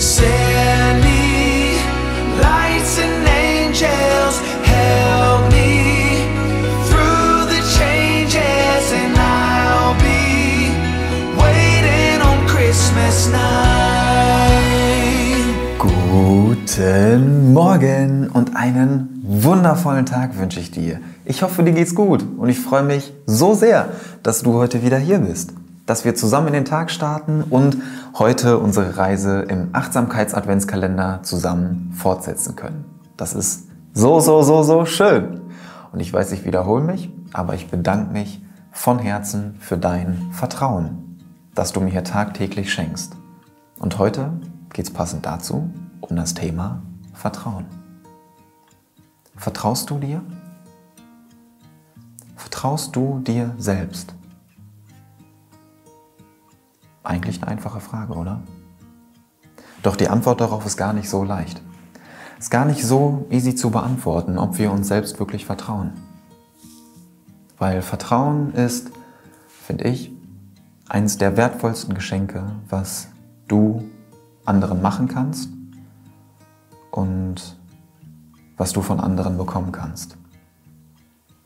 Send me lights and angels, help me through the changes, and I'll be waiting on Christmas night. Guten Morgen und einen wundervollen Tag wünsche ich dir. Ich hoffe, dir geht's gut und ich freue mich so sehr, dass du heute wieder hier bist. Dass wir zusammen in den Tag starten und heute unsere Reise im Achtsamkeits-Adventskalender zusammen fortsetzen können. Das ist so schön. Und ich weiß, ich wiederhole mich, aber ich bedanke mich von Herzen für dein Vertrauen, das du mir hier tagtäglich schenkst. Und heute geht's passend dazu um das Thema Vertrauen. Vertraust du dir? Vertraust du dir selbst? Eigentlich eine einfache Frage, oder? Doch die Antwort darauf ist gar nicht so leicht. Ist gar nicht so easy zu beantworten, ob wir uns selbst wirklich vertrauen. Weil Vertrauen ist, finde ich, eines der wertvollsten Geschenke, was du anderen machen kannst und was du von anderen bekommen kannst.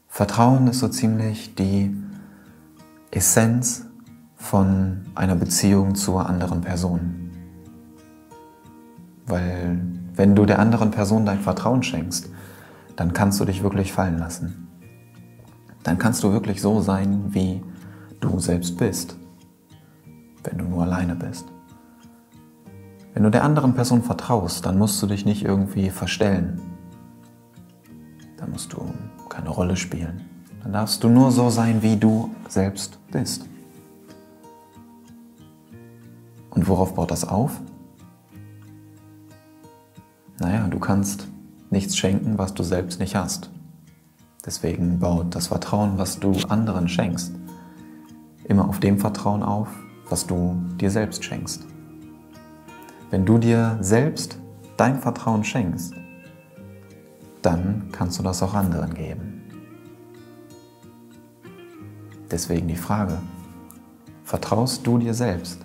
Vertrauen ist so ziemlich die Essenz von einer Beziehung zur anderen Person. Weil wenn du der anderen Person dein Vertrauen schenkst, dann kannst du dich wirklich fallen lassen. Dann kannst du wirklich so sein, wie du selbst bist, wenn du nur alleine bist. Wenn du der anderen Person vertraust, dann musst du dich nicht irgendwie verstellen. Dann musst du keine Rolle spielen. Dann darfst du nur so sein, wie du selbst bist. Und worauf baut das auf? Naja, du kannst nichts schenken, was du selbst nicht hast. Deswegen baut das Vertrauen, was du anderen schenkst, immer auf dem Vertrauen auf, was du dir selbst schenkst. Wenn du dir selbst dein Vertrauen schenkst, dann kannst du das auch anderen geben. Deswegen die Frage, vertraust du dir selbst?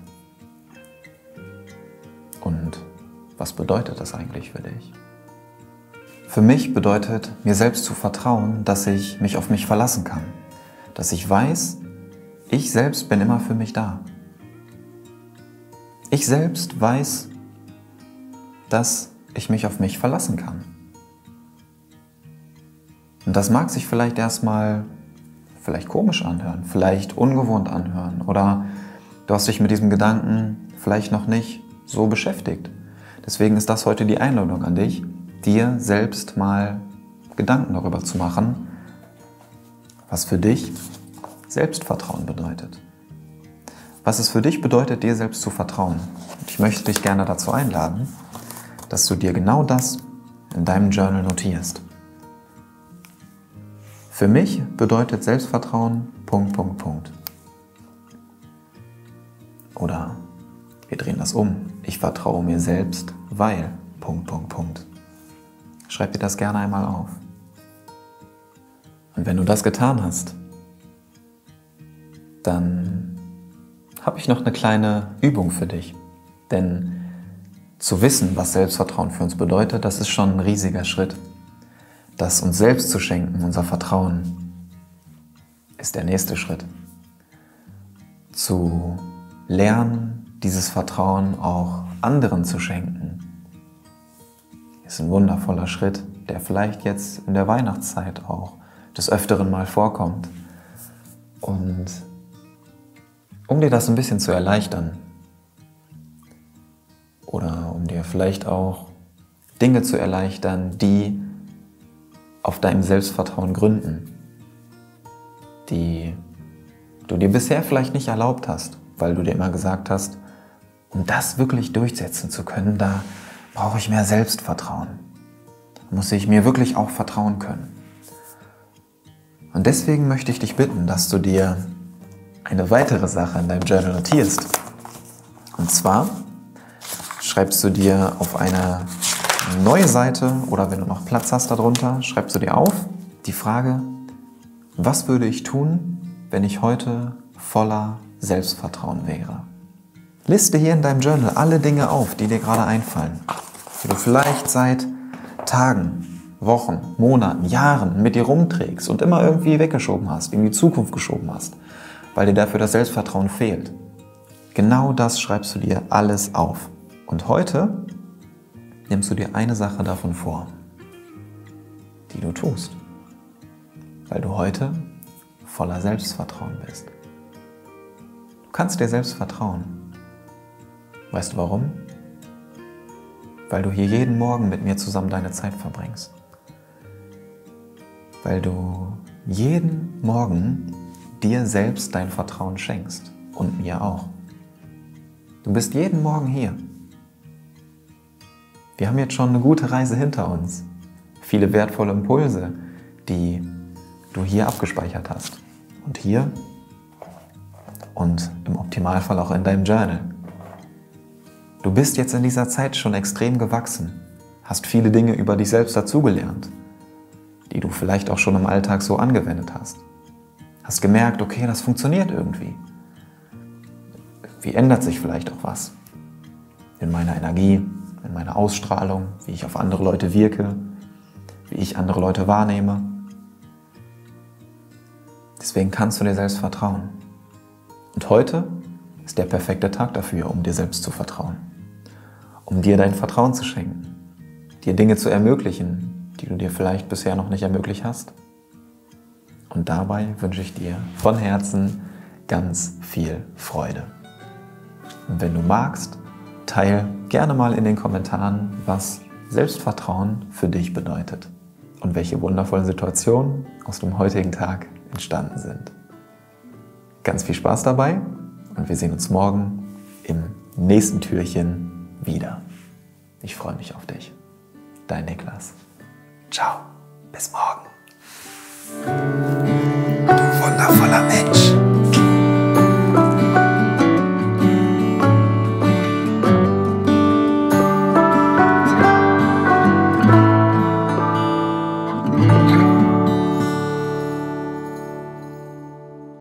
Und was bedeutet das eigentlich für dich? Für mich bedeutet, mir selbst zu vertrauen, dass ich mich auf mich verlassen kann. Dass ich weiß, ich selbst bin immer für mich da. Ich selbst weiß, dass ich mich auf mich verlassen kann. Und das mag sich vielleicht erstmal komisch anhören, vielleicht ungewohnt anhören oder du hast dich mit diesem Gedanken vielleicht noch nicht so beschäftigt. Deswegen ist das heute die Einladung an dich, dir selbst mal Gedanken darüber zu machen, was für dich Selbstvertrauen bedeutet. Was es für dich bedeutet, dir selbst zu vertrauen. Und ich möchte dich gerne dazu einladen, dass du dir genau das in deinem Journal notierst. Für mich bedeutet Selbstvertrauen ... Oder wir drehen das um. Ich vertraue mir selbst, weil ... Schreib dir das gerne einmal auf. Und wenn du das getan hast, dann habe ich noch eine kleine Übung für dich. Denn zu wissen, was Selbstvertrauen für uns bedeutet, das ist schon ein riesiger Schritt. Das uns selbst zu schenken, unser Vertrauen, ist der nächste Schritt. Zu lernen, dieses Vertrauen auch anderen zu schenken, ist ein wundervoller Schritt, der vielleicht jetzt in der Weihnachtszeit auch des Öfteren mal vorkommt. Und um dir das ein bisschen zu erleichtern oder um dir vielleicht auch Dinge zu erleichtern, die auf deinem Selbstvertrauen gründen, die du dir bisher vielleicht nicht erlaubt hast, weil du dir immer gesagt hast, um das wirklich durchsetzen zu können, da brauche ich mehr Selbstvertrauen. Da muss ich mir wirklich auch vertrauen können. Und deswegen möchte ich dich bitten, dass du dir eine weitere Sache in deinem Journal notierst. Und zwar schreibst du dir auf eine neue Seite oder wenn du noch Platz hast darunter, schreibst du dir auf die Frage, was würde ich tun, wenn ich heute voller Selbstvertrauen wäre? Liste hier in deinem Journal alle Dinge auf, die dir gerade einfallen, die du vielleicht seit Tagen, Wochen, Monaten, Jahren mit dir rumträgst und immer irgendwie weggeschoben hast, in die Zukunft geschoben hast, weil dir dafür das Selbstvertrauen fehlt. Genau das schreibst du dir alles auf. Und heute nimmst du dir eine Sache davon vor, die du tust, weil du heute voller Selbstvertrauen bist. Du kannst dir selbst vertrauen. Weißt du warum? Weil du hier jeden Morgen mit mir zusammen deine Zeit verbringst. Weil du jeden Morgen dir selbst dein Vertrauen schenkst und mir auch. Du bist jeden Morgen hier. Wir haben jetzt schon eine gute Reise hinter uns. Viele wertvolle Impulse, die du hier abgespeichert hast. Und hier und im Optimalfall auch in deinem Journal. Du bist jetzt in dieser Zeit schon extrem gewachsen, hast viele Dinge über dich selbst dazugelernt, die du vielleicht auch schon im Alltag so angewendet hast. Hast gemerkt, okay, das funktioniert irgendwie. Wie ändert sich vielleicht auch was in meiner Energie, in meiner Ausstrahlung, wie ich auf andere Leute wirke, wie ich andere Leute wahrnehme. Deswegen kannst du dir selbst vertrauen. Und heute ist der perfekte Tag dafür, um dir selbst zu vertrauen. Um dir dein Vertrauen zu schenken, dir Dinge zu ermöglichen, die du dir vielleicht bisher noch nicht ermöglicht hast. Und dabei wünsche ich dir von Herzen ganz viel Freude. Und wenn du magst, teile gerne mal in den Kommentaren, was Selbstvertrauen für dich bedeutet und welche wundervollen Situationen aus dem heutigen Tag entstanden sind. Ganz viel Spaß dabei und wir sehen uns morgen im nächsten Türchen wieder. Ich freue mich auf dich. Dein Niklas. Ciao. Bis morgen. Du wundervoller Mensch.